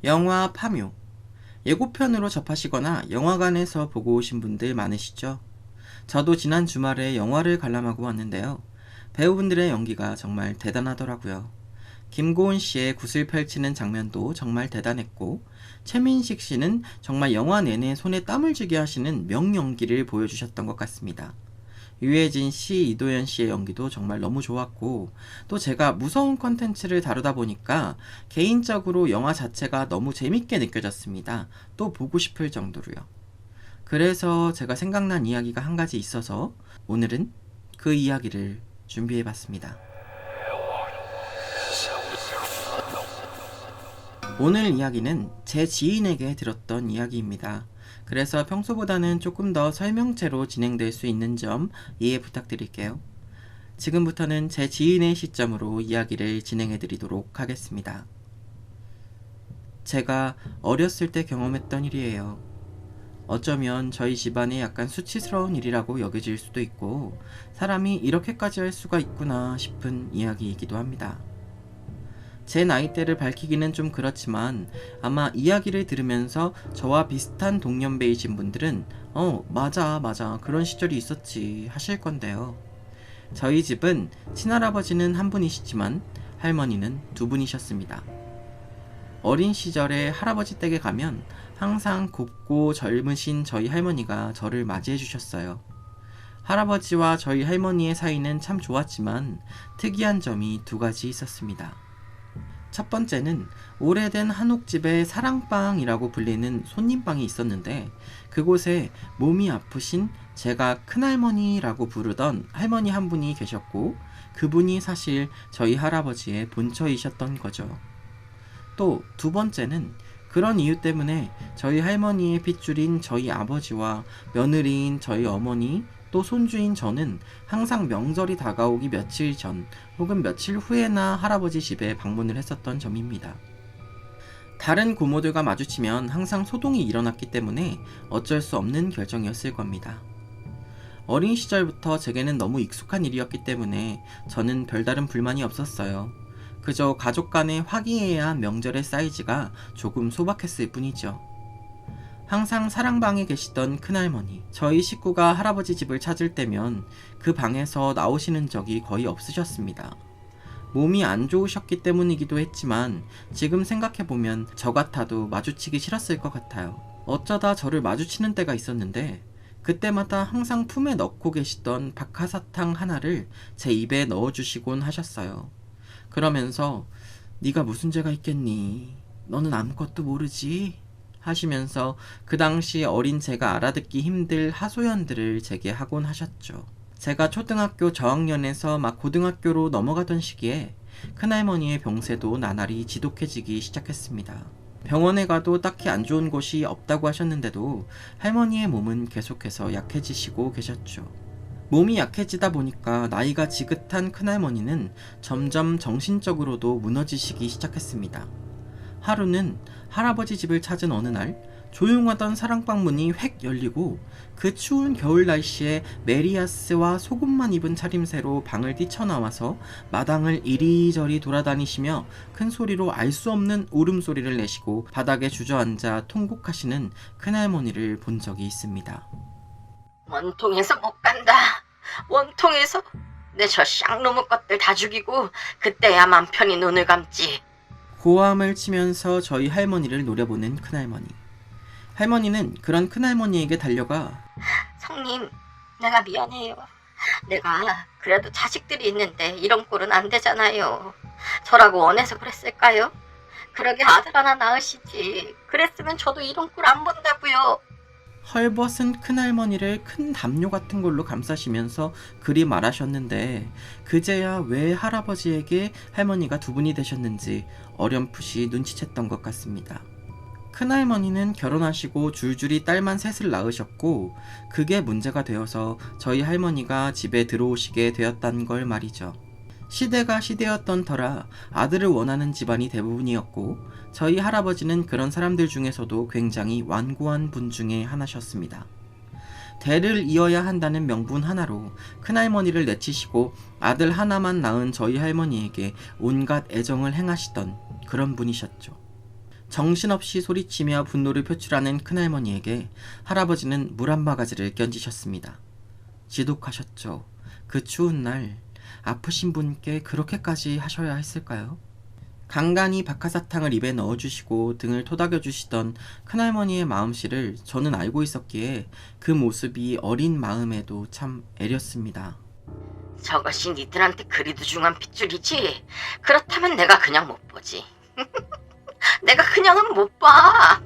영화 파묘. 예고편으로 접하시거나 영화관에서 보고 오신 분들 많으시죠? 저도 지난 주말에 영화를 관람하고 왔는데요. 배우분들의 연기가 정말 대단하더라고요. 김고은 씨의 굿을 펼치는 장면도 정말 대단했고, 최민식 씨는 정말 영화 내내 손에 땀을 쥐게 하시는 명연기를 보여주셨던 것 같습니다. 유해진 씨, 이도현 씨의 연기도 정말 너무 좋았고, 또 제가 무서운 컨텐츠를 다루다 보니까 개인적으로 영화 자체가 너무 재밌게 느껴졌습니다. 또 보고 싶을 정도로요. 그래서 제가 생각난 이야기가 한 가지 있어서 오늘은 그 이야기를 준비해봤습니다. 오늘 이야기는 제 지인에게 들었던 이야기입니다. 그래서 평소보다는 조금 더 설명체로 진행될 수 있는 점 이해 부탁드릴게요. 지금부터는 제 지인의 시점으로 이야기를 진행해 드리도록 하겠습니다. 제가 어렸을 때 경험했던 일이에요. 어쩌면 저희 집안의 약간 수치스러운 일이라고 여겨질 수도 있고, 사람이 이렇게까지 할 수가 있구나 싶은 이야기이기도 합니다. 제 나이대를 밝히기는 좀 그렇지만 아마 이야기를 들으면서 저와 비슷한 동년배이신 분들은 맞아 그런 시절이 있었지 하실 건데요. 저희 집은 친할아버지는 한 분이시지만 할머니는 두 분이셨습니다. 어린 시절에 할아버지 댁에 가면 항상 곱고 젊으신 저희 할머니가 저를 맞이해 주셨어요. 할아버지와 저희 할머니의 사이는 참 좋았지만 특이한 점이 두 가지 있었습니다. 첫 번째는 오래된 한옥집에 사랑방이라고 불리는 손님방이 있었는데, 그곳에 몸이 아프신 제가 큰할머니라고 부르던 할머니 한 분이 계셨고, 그분이 사실 저희 할아버지의 본처이셨던 거죠. 또 두 번째는 그런 이유 때문에 저희 할머니의 핏줄인 저희 아버지와 며느리인 저희 어머니, 또 손주인 저는 항상 명절이 다가오기 며칠 전 혹은 며칠 후에나 할아버지 집에 방문을 했었던 점입니다. 다른 고모들과 마주치면 항상 소동이 일어났기 때문에 어쩔 수 없는 결정이었을 겁니다. 어린 시절부터 제게는 너무 익숙한 일이었기 때문에 저는 별다른 불만이 없었어요. 그저 가족 간에 화기애애한 한 명절의 사이즈가 조금 소박했을 뿐이죠. 항상 사랑방에 계시던 큰할머니, 저희 식구가 할아버지 집을 찾을 때면 그 방에서 나오시는 적이 거의 없으셨습니다. 몸이 안 좋으셨기 때문이기도 했지만 지금 생각해보면 저 같아도 마주치기 싫었을 것 같아요. 어쩌다 저를 마주치는 때가 있었는데 그때마다 항상 품에 넣고 계시던 박하사탕 하나를 제 입에 넣어주시곤 하셨어요. 그러면서 네가 무슨 죄가 있겠니? 너는 아무것도 모르지? 하시면서 그 당시 어린 제가 알아듣기 힘들 하소연들을 제게 하곤 하셨죠. 제가 초등학교 저학년에서 막 고등학교로 넘어가던 시기에 큰할머니의 병세도 나날이 지독해지기 시작했습니다. 병원에 가도 딱히 안 좋은 곳이 없다고 하셨는데도 할머니의 몸은 계속해서 약해지시고 계셨죠. 몸이 약해지다 보니까 나이가 지긋한 큰할머니는 점점 정신적으로도 무너지시기 시작했습니다. 하루는 할아버지 집을 찾은 어느 날 조용하던 사랑방 문이 획 열리고 그 추운 겨울 날씨에 메리아스와 속옷만 입은 차림새로 방을 뛰쳐나와서 마당을 이리저리 돌아다니시며 큰 소리로 알 수 없는 울음소리를 내시고 바닥에 주저앉아 통곡하시는 큰할머니를 본 적이 있습니다. 원통해서 못 간다. 원통해서 내 저 쌍놈의 것들 다 죽이고 그때야 맘 편히 눈을 감지. 고함을 치면서 저희 할머니를 노려보는 큰할머니. 할머니는 그런 큰할머니에게 달려가 성님, 내가 미안해요. 내가 그래도 자식들이 있는데 이런 꼴은 안 되잖아요. 저라고 원해서 그랬을까요? 그러게 아들 하나 낳으시지. 그랬으면 저도 이런 꼴 안 본다고요. 헐벗은 큰할머니를 큰 담요 같은 걸로 감싸시면서 그리 말하셨는데, 그제야 왜 할아버지에게 할머니가 두 분이 되셨는지 어렴풋이 눈치챘던 것 같습니다. 큰할머니는 결혼하시고 줄줄이 딸만 셋을 낳으셨고, 그게 문제가 되어서 저희 할머니가 집에 들어오시게 되었단 걸 말이죠. 시대가 시대였던 터라 아들을 원하는 집안이 대부분이었고, 저희 할아버지는 그런 사람들 중에서도 굉장히 완고한 분 중에 하나셨습니다. 대를 이어야 한다는 명분 하나로 큰할머니를 내치시고 아들 하나만 낳은 저희 할머니에게 온갖 애정을 행하시던 그런 분이셨죠. 정신없이 소리치며 분노를 표출하는 큰할머니에게 할아버지는 물 한 바가지를 끼얹으셨습니다. 지독하셨죠. 그 추운 날 아프신 분께 그렇게까지 하셔야 했을까요? 간간히 박하사탕을 입에 넣어주시고 등을 토닥여주시던 큰할머니의 마음씨를 저는 알고 있었기에 그 모습이 어린 마음에도 참 애렸습니다. 저것이 니들한테 그리도 중한 핏줄이지? 그렇다면 내가 그냥 못 보지. 내가 그냥은 못 봐.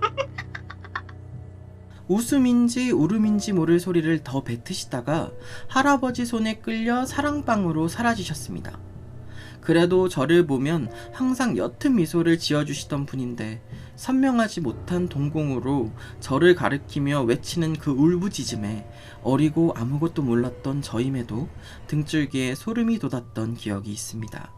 웃음인지 울음인지 모를 소리를 더 뱉으시다가 할아버지 손에 끌려 사랑방으로 사라지셨습니다. 그래도 저를 보면 항상 옅은 미소를 지어주시던 분인데 선명하지 못한 동공으로 저를 가리키며 외치는 그 울부짖음에 어리고 아무것도 몰랐던 저임에도 등줄기에 소름이 돋았던 기억이 있습니다.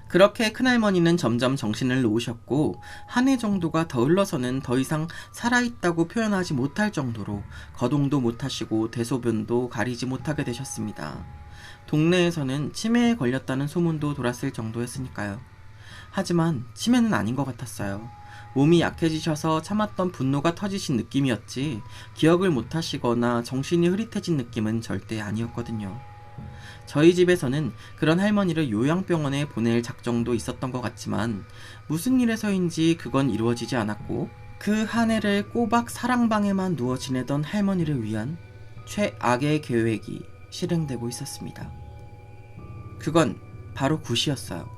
그렇게 큰할머니는 점점 정신을 놓으셨고 한 해 정도가 더 흘러서는 더 이상 살아있다고 표현하지 못할 정도로 거동도 못하시고 대소변도 가리지 못하게 되셨습니다. 동네에서는 치매에 걸렸다는 소문도 돌았을 정도였으니까요. 하지만 치매는 아닌 것 같았어요. 몸이 약해지셔서 참았던 분노가 터지신 느낌이었지 기억을 못하시거나 정신이 흐릿해진 느낌은 절대 아니었거든요. 저희 집에서는 그런 할머니를 요양병원에 보낼 작정도 있었던 것 같지만 무슨 일에서인지 그건 이루어지지 않았고 그 한 해를 꼬박 사랑방에만 누워 지내던 할머니를 위한 최악의 계획이 실행되고 있었습니다. 그건 바로 굿이었어요.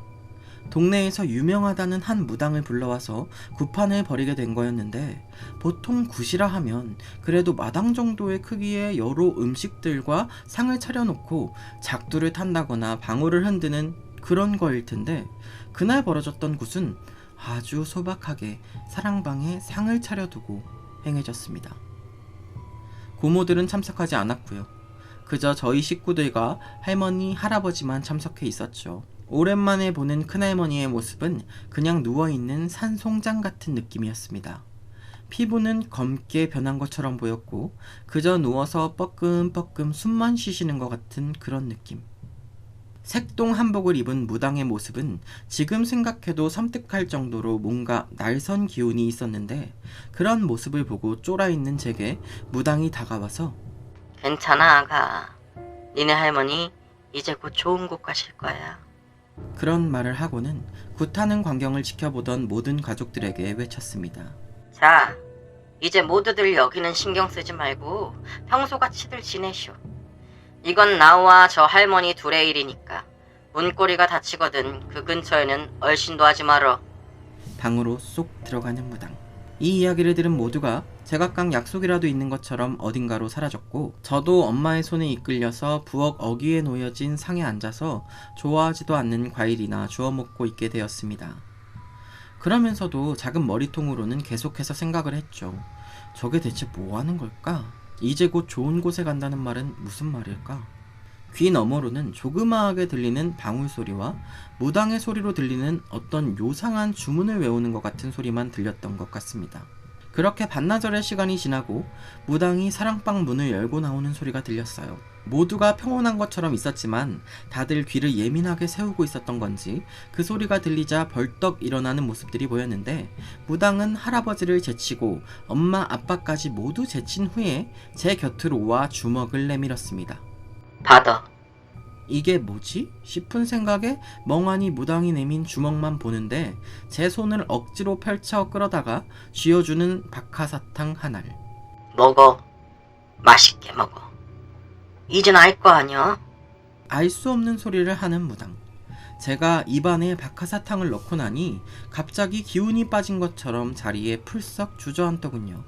동네에서 유명하다는 한 무당을 불러와서 굿판을 벌이게 된 거였는데 보통 굿이라 하면 그래도 마당 정도의 크기의 여러 음식들과 상을 차려놓고 작두를 탄다거나 방울을 흔드는 그런 거일 텐데 그날 벌어졌던 굿은 아주 소박하게 사랑방에 상을 차려두고 행해졌습니다. 고모들은 참석하지 않았고요. 그저 저희 식구들과 할머니, 할아버지만 참석해 있었죠. 오랜만에 보는 큰할머니의 모습은 그냥 누워있는 산송장 같은 느낌이었습니다. 피부는 검게 변한 것처럼 보였고 그저 누워서 뻐끔뻐끔 숨만 쉬시는 것 같은 그런 느낌. 색동 한복을 입은 무당의 모습은 지금 생각해도 섬뜩할 정도로 뭔가 날선 기운이 있었는데 그런 모습을 보고 쫄아있는 제게 무당이 다가와서 괜찮아, 아가. 니네 할머니 이제 곧 좋은 곳 가실 거야. 그런 말을 하고는 굿하는 광경을 지켜보던 모든 가족들에게 외쳤습니다. 자, 이제 모두들 여기는 신경 쓰지 말고 평소같이들 지내시오. 이건 나와 저 할머니 둘의 일이니까 문고리가 닫히거든 그 근처에는 얼씬도 하지 말어. 방으로 쏙 들어가는 무당. 이 이야기를 들은 모두가 제각각 약속이라도 있는 것처럼 어딘가로 사라졌고 저도 엄마의 손에 이끌려서 부엌 어귀에 놓여진 상에 앉아서 좋아하지도 않는 과일이나 주워 먹고 있게 되었습니다. 그러면서도 작은 머리통으로는 계속해서 생각을 했죠. 저게 대체 뭐 하는 걸까? 이제 곧 좋은 곳에 간다는 말은 무슨 말일까? 귀 너머로는 조그마하게 들리는 방울 소리와 무당의 소리로 들리는 어떤 요상한 주문을 외우는 것 같은 소리만 들렸던 것 같습니다. 그렇게 반나절의 시간이 지나고 무당이 사랑방 문을 열고 나오는 소리가 들렸어요. 모두가 평온한 것처럼 있었지만 다들 귀를 예민하게 세우고 있었던 건지 그 소리가 들리자 벌떡 일어나는 모습들이 보였는데 무당은 할아버지를 제치고 엄마 아빠까지 모두 제친 후에 제 곁으로 와 주먹을 내밀었습니다. 받아. 이게 뭐지? 싶은 생각에 멍하니 무당이 내민 주먹만 보는데 제 손을 억지로 펼쳐 끌어다가 쥐어주는 박하사탕 하나를. 먹어. 맛있게 먹어. 이젠 알 거 아니야? 알 수 없는 소리를 하는 무당. 제가 입안에 박하사탕을 넣고 나니 갑자기 기운이 빠진 것처럼 자리에 풀썩 주저앉더군요.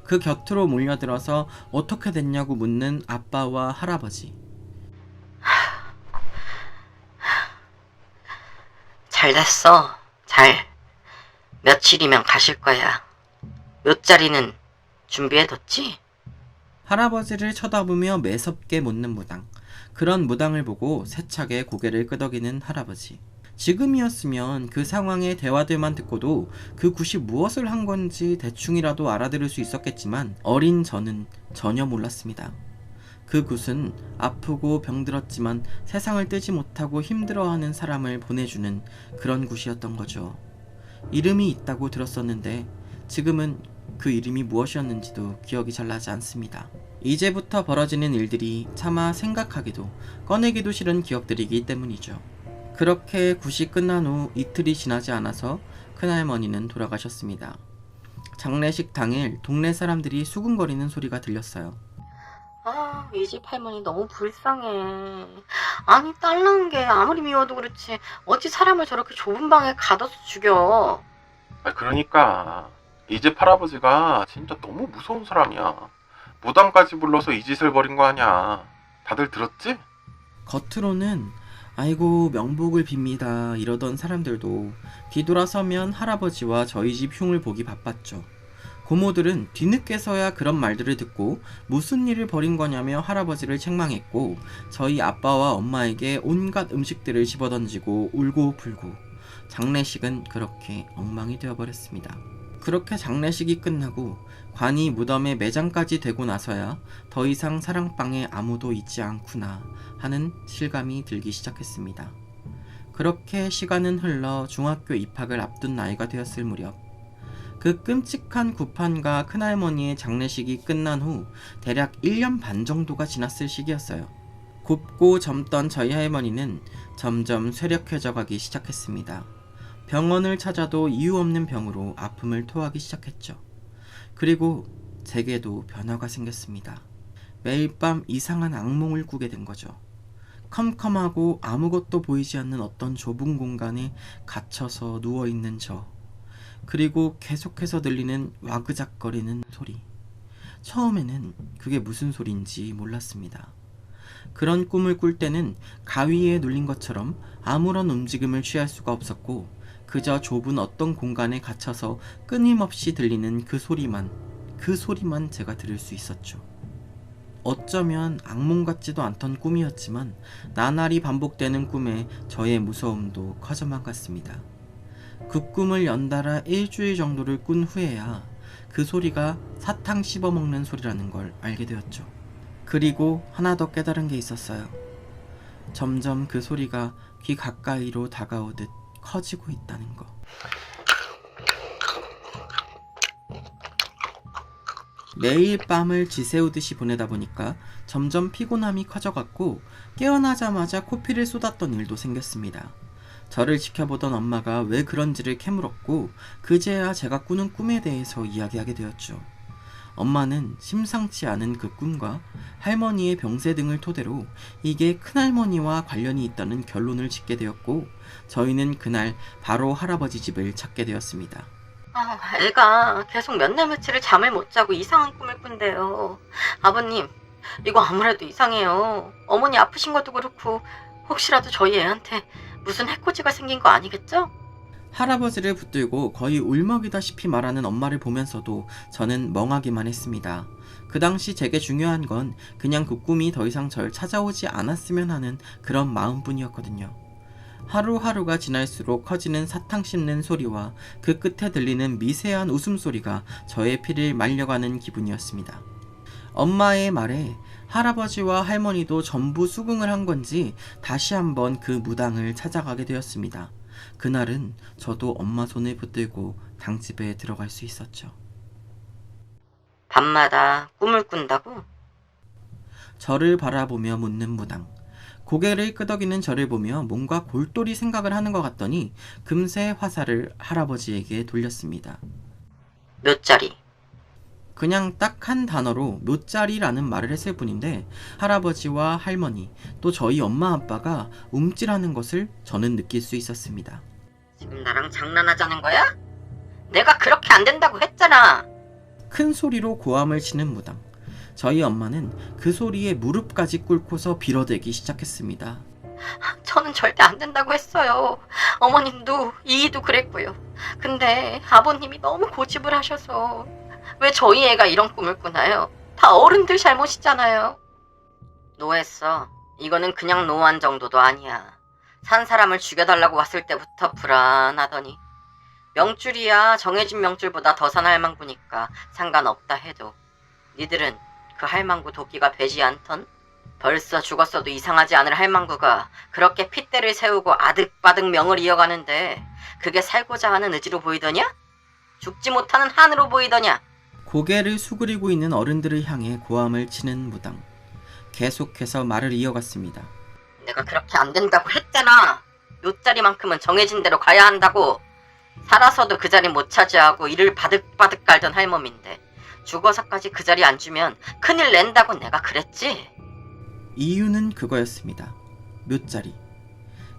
그 곁으로 몰려들어서 어떻게 됐냐고 묻는 아빠와 할아버지. 잘 됐어. 잘. 며칠이면 가실 거야. 묘자리는 준비해뒀지? 할아버지를 쳐다보며 매섭게 묻는 무당. 그런 무당을 보고 세차게 고개를 끄덕이는 할아버지. 지금이었으면 그 상황의 대화들만 듣고도 그 굿이 무엇을 한 건지 대충이라도 알아들을 수 있었겠지만 어린 저는 전혀 몰랐습니다. 그 굿은 아프고 병들었지만 세상을 뜨지 못하고 힘들어하는 사람을 보내주는 그런 굿이었던 거죠. 이름이 있다고 들었었는데 지금은 그 이름이 무엇이었는지도 기억이 잘 나지 않습니다. 이제부터 벌어지는 일들이 차마 생각하기도 꺼내기도 싫은 기억들이기 때문이죠. 그렇게 굿이 끝난 후 이틀이 지나지 않아서 큰할머니는 돌아가셨습니다. 장례식 당일 동네 사람들이 수군거리는 소리가 들렸어요. 아, 이 집 할머니 너무 불쌍해. 아니, 딸 낳은 게 아무리 미워도 그렇지 어찌 사람을 저렇게 좁은 방에 가둬서 죽여. 그러니까 이 집 할아버지가 진짜 너무 무서운 사람이야. 무당까지 불러서 이 짓을 벌인 거 아니야. 다들 들었지? 겉으로는 아이고 명복을 빕니다 이러던 사람들도 뒤돌아서면 할아버지와 저희 집 흉을 보기 바빴죠. 고모들은 뒤늦게서야 그런 말들을 듣고 무슨 일을 벌인 거냐며 할아버지를 책망했고 저희 아빠와 엄마에게 온갖 음식들을 집어던지고 울고 불고 장례식은 그렇게 엉망이 되어버렸습니다. 그렇게 장례식이 끝나고 관이 무덤에 매장까지 되고 나서야 더 이상 사랑방에 아무도 있지 않구나 하는 실감이 들기 시작했습니다. 그렇게 시간은 흘러 중학교 입학을 앞둔 나이가 되었을 무렵 그 끔찍한 구판과 큰할머니의 장례식이 끝난 후 대략 1년 반 정도가 지났을 시기였어요. 곱고 젊던 저희 할머니는 점점 쇠력해져 가기 시작했습니다. 병원을 찾아도 이유 없는 병으로 아픔을 토하기 시작했죠. 그리고 제게도 변화가 생겼습니다. 매일 밤 이상한 악몽을 꾸게 된 거죠. 컴컴하고 아무것도 보이지 않는 어떤 좁은 공간에 갇혀서 누워있는 저, 그리고 계속해서 들리는 와그작거리는 소리. 처음에는 그게 무슨 소리인지 몰랐습니다. 그런 꿈을 꿀 때는 가위에 눌린 것처럼 아무런 움직임을 취할 수가 없었고 그저 좁은 어떤 공간에 갇혀서 끊임없이 들리는 그 소리만 제가 들을 수 있었죠. 어쩌면 악몽 같지도 않던 꿈이었지만 나날이 반복되는 꿈에 저의 무서움도 커져만 갔습니다. 그 꿈을 연달아 일주일 정도를 꾼 후에야 그 소리가 사탕 씹어먹는 소리라는 걸 알게 되었죠. 그리고 하나 더 깨달은 게 있었어요. 점점 그 소리가 귀 가까이로 다가오듯 커지고 있다는 거. 매일 밤을 지새우듯이 보내다 보니까 점점 피곤함이 커져갔고 깨어나자마자 코피를 쏟았던 일도 생겼습니다. 저를 지켜보던 엄마가 왜 그런지를 캐물었고 그제야 제가 꾸는 꿈에 대해서 이야기하게 되었죠. 엄마는 심상치 않은 그 꿈과 할머니의 병세 등을 토대로 이게 큰할머니와 관련이 있다는 결론을 짓게 되었고 저희는 그날 바로 할아버지 집을 찾게 되었습니다. 애가 계속 몇 날 며칠을 잠을 못 자고 이상한 꿈을 꾼대요. 아버님, 이거 아무래도 이상해요. 어머니 아프신 것도 그렇고 혹시라도 저희 애한테 무슨 해코지가 생긴 거 아니겠죠? 할아버지를 붙들고 거의 울먹이다시피 말하는 엄마를 보면서도 저는 멍하기만 했습니다. 그 당시 제게 중요한 건 그냥 그 꿈이 더 이상 절 찾아오지 않았으면 하는 그런 마음뿐이었거든요. 하루하루가 지날수록 커지는 사탕 씹는 소리와 그 끝에 들리는 미세한 웃음소리가 저의 피를 말려가는 기분이었습니다. 엄마의 말에 할아버지와 할머니도 전부 수긍을 한 건지 다시 한번 그 무당을 찾아가게 되었습니다. 그날은 저도 엄마 손을 붙들고 당집에 들어갈 수 있었죠. 밤마다 꿈을 꾼다고? 저를 바라보며 묻는 무당. 고개를 끄덕이는 저를 보며 뭔가 골똘히 생각을 하는 것 같더니 금세 화살을 할아버지에게 돌렸습니다. 몇 자리? 그냥 딱 한 단어로 몇 자리라는 말을 했을 뿐인데 할아버지와 할머니 또 저희 엄마 아빠가 움찔하는 것을 저는 느낄 수 있었습니다. 지금 나랑 장난하자는 거야? 내가 그렇게 안 된다고 했잖아. 큰 소리로 고함을 치는 무당. 저희 엄마는 그 소리에 무릎까지 꿇고서 빌어대기 시작했습니다. 저는 절대 안 된다고 했어요. 어머님도 이희도 그랬고요. 근데 아버님이 너무 고집을 하셔서 왜 저희 애가 이런 꿈을 꾸나요? 다 어른들 잘못이잖아요. 노했어. 이거는 그냥 노한 정도도 아니야. 산 사람을 죽여달라고 왔을 때부터 불안하더니 명줄이야 정해진 명줄보다 더 산 할망구니까 상관없다 해도 니들은 그 할망구 도끼가 배지 않던? 벌써 죽었어도 이상하지 않을 할망구가 그렇게 핏대를 세우고 아득바득 명을 이어가는데 그게 살고자 하는 의지로 보이더냐? 죽지 못하는 한으로 보이더냐? 고개를 수그리고 있는 어른들을 향해 고함을 치는 무당. 계속해서 말을 이어갔습니다. 내가 그렇게 안 된다고 했잖아. 요 자리만큼은 정해진 대로 가야 한다고. 살아서도 그 자리 못 차지하고 이를 바득바득 깔던 할멈인데 죽어서까지 그 자리 안 주면 큰일 낸다고 내가 그랬지. 이유는 그거였습니다. 묘자리.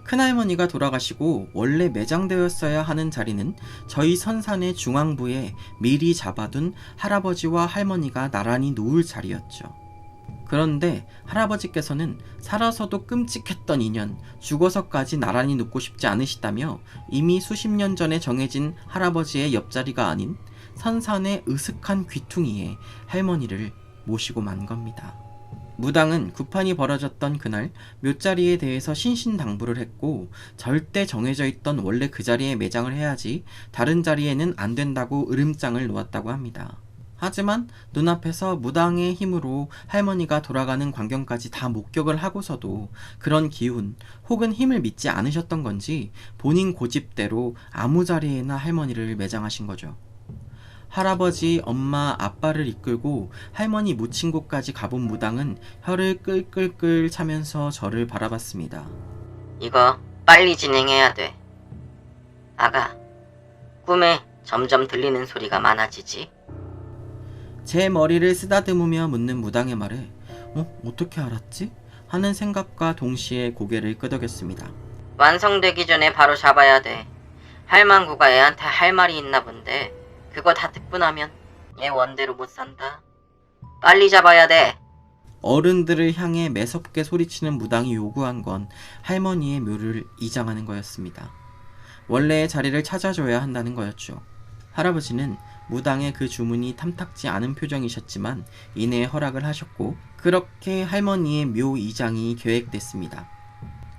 큰할머니가 돌아가시고 원래 매장되었어야 하는 자리는 저희 선산의 중앙부에 미리 잡아둔 할아버지와 할머니가 나란히 누울 자리였죠. 그런데 할아버지께서는 살아서도 끔찍했던 인연, 죽어서까지 나란히 눕고 싶지 않으시다며 이미 수십 년 전에 정해진 할아버지의 옆자리가 아닌 선산의 으슥한 귀퉁이에 할머니를 모시고 만 겁니다. 무당은 구판이 벌어졌던 그날 묘자리에 대해서 신신당부를 했고 절대 정해져 있던 원래 그 자리에 매장을 해야지 다른 자리에는 안 된다고 으름장을 놓았다고 합니다. 하지만 눈앞에서 무당의 힘으로 할머니가 돌아가는 광경까지 다 목격을 하고서도 그런 기운 혹은 힘을 믿지 않으셨던 건지 본인 고집대로 아무 자리에나 할머니를 매장하신 거죠. 할아버지, 엄마, 아빠를 이끌고 할머니 묻힌 곳까지 가본 무당은 혀를 끌끌끌 차면서 저를 바라봤습니다. 이거 빨리 진행해야 돼. 아가, 꿈에 점점 들리는 소리가 많아지지. 제 머리를 쓰다듬으며 묻는 무당의 말에 어떻게 알았지? 하는 생각과 동시에 고개를 끄덕였습니다. 완성되기 전에 바로 잡아야 돼. 할망구가 애한테 할 말이 있나 본데 그거 다 듣고 나면 얘 원대로 못 산다. 빨리 잡아야 돼. 어른들을 향해 매섭게 소리치는 무당이 요구한 건 할머니의 묘를 이장하는 거였습니다. 원래의 자리를 찾아줘야 한다는 거였죠. 할아버지는 무당의 그 주문이 탐탁지 않은 표정이셨지만 이내 허락을 하셨고 그렇게 할머니의 묘 이장이 계획됐습니다.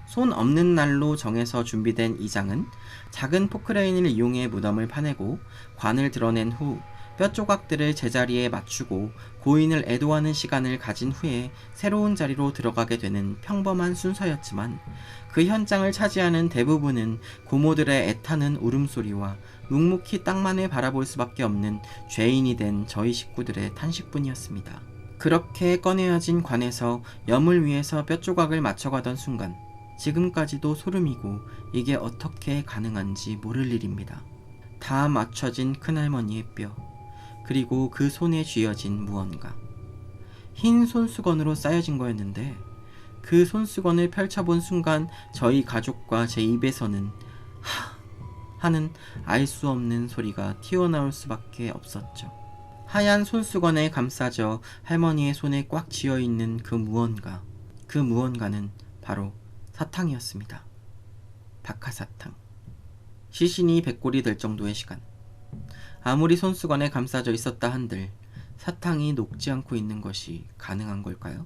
손 없는 날로 정해서 준비된 이장은 작은 포크레인을 이용해 무덤을 파내고 관을 드러낸 후 뼈 조각들을 제자리에 맞추고 고인을 애도하는 시간을 가진 후에 새로운 자리로 들어가게 되는 평범한 순서였지만 그 현장을 차지하는 대부분은 고모들의 애타는 울음소리와 묵묵히 땅만을 바라볼 수밖에 없는 죄인이 된 저희 식구들의 탄식뿐이었습니다. 그렇게 꺼내어진 관에서 염을 위해서 뼈 조각을 맞춰가던 순간 지금까지도 소름이고 이게 어떻게 가능한지 모를 일입니다. 다 맞춰진 큰할머니의 뼈, 그리고 그 손에 쥐어진 무언가. 흰 손수건으로 쌓여진 거였는데 그 손수건을 펼쳐본 순간 저희 가족과 제 입에서는 하 하는 알 수 없는 소리가 튀어나올 수밖에 없었죠. 하얀 손수건에 감싸져 할머니의 손에 꽉 쥐어있는 그 무언가. 그 무언가는 바로 사탕이었습니다. 박하사탕. 시신이 백골이 될 정도의 시간. 아무리 손수건에 감싸져 있었다 한들 사탕이 녹지 않고 있는 것이 가능한 걸까요?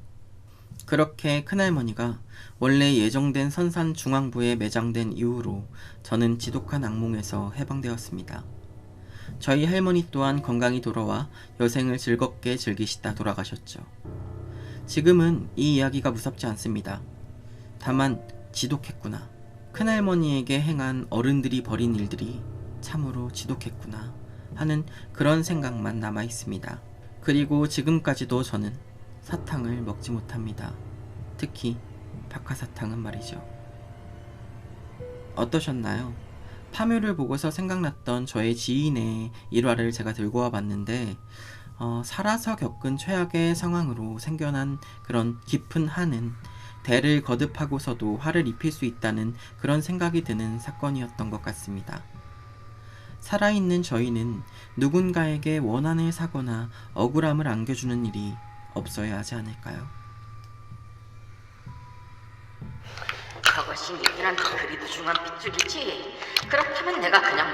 그렇게 큰할머니가 원래 예정된 선산 중앙부에 매장된 이후로 저는 지독한 악몽에서 해방되었습니다. 저희 할머니 또한 건강히 돌아와 여생을 즐겁게 즐기시다 돌아가셨죠. 지금은 이 이야기가 무섭지 않습니다. 다만 지독했구나. 큰할머니에게 행한 어른들이 벌인 일들이 참으로 지독했구나 하는 그런 생각만 남아 있습니다. 그리고 지금까지도 저는 사탕을 먹지 못합니다. 특히 박하사탕은 말이죠. 어떠셨나요? 파묘를 보고서 생각났던 저의 지인의 일화를 제가 들고 와봤는데 살아서 겪은 최악의 상황으로 생겨난 그런 깊은 한은 대를 거듭하고서도 화를 입힐 수 있다는 그런 생각이 드는 사건이었던 것 같습니다. 살아있는 저희는 누군가에게 원한을 사거나 억울함을 안겨주는 일이 없어야 하지 않을까요? 그것이 니들한테 그리도 중한 핏줄이지. 그렇다면 내가 그냥